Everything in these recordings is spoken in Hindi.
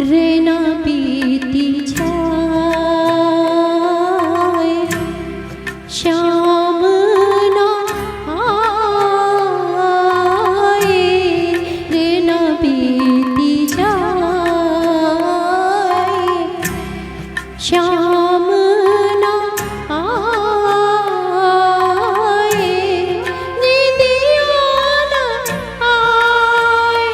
रेना पीती जाए शाम ना आए, रेना पीती जाए शाम ना आए, नींदिया ना आए,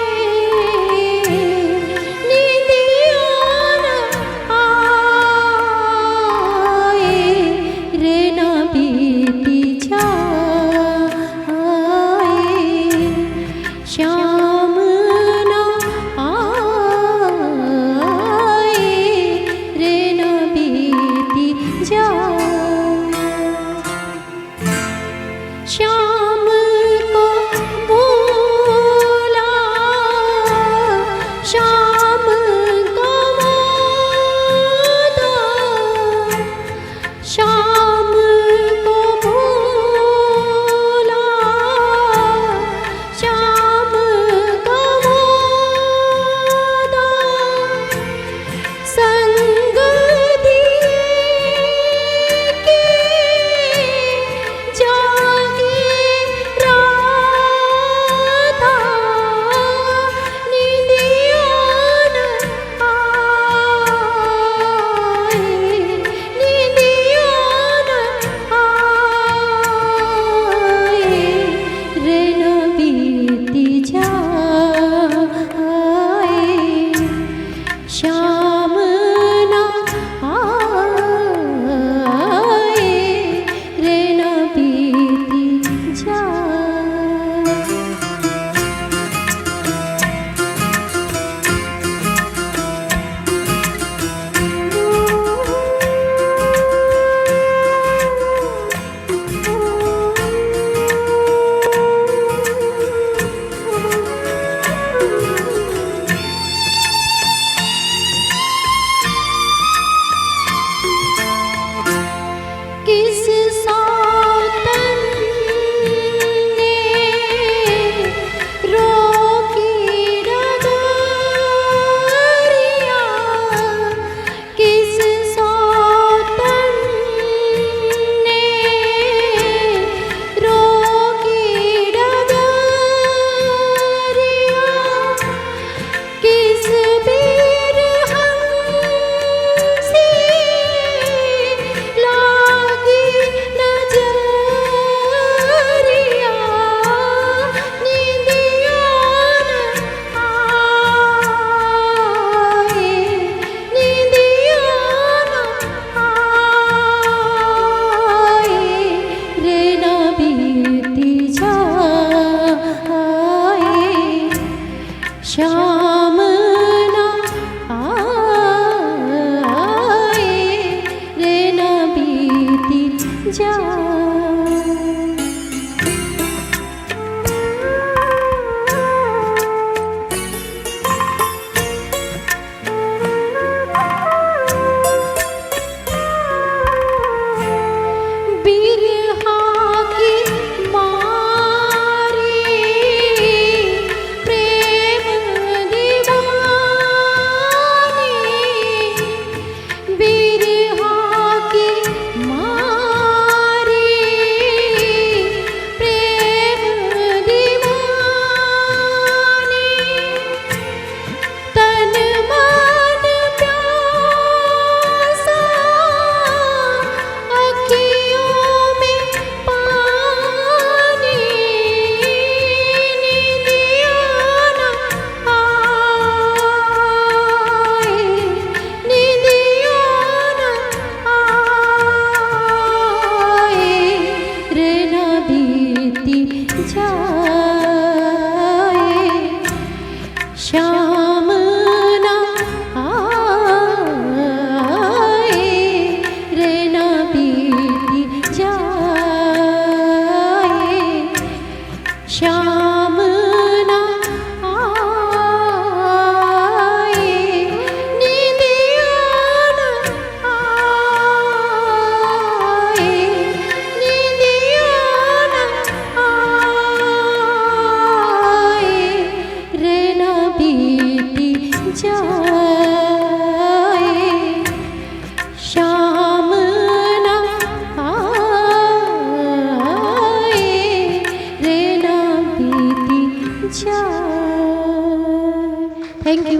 श्याम ना आए, रे ना बीती जाए। श्याम को भूला श्याम को वादा, श्याम को भूला श्याम को वादा, संग दिए के जागे राधा, नींदिया न आए, नींदिया न आए, रे ना बीती जाए श्याम ना आए, रे ना बीती जाए। किस सौतन ने रोकी डगरिया, किस सौतन ने रोकी डगरिया, किस बिरहन से लागी नजरिया, नींदिया न आए, नींदिया न आए, रे ना बीती जाए श्याम ना आए, रे ना बीती जाए। बिरहा की मारी प्रेम दीवानी, बिरहा की मारी प्रेम दीवानी, तन मन प्यासा अखियों में पानी, नींदिया न आए, नींदिया न आए, रे ना बीती जाए श्याम ना आए रे ना बीती जाए श्याम ना आए नींदिया ना आए नींदिया ना आए रे ना बीती जाए श्याम ना आए रे ना बीती जाए। Thank you.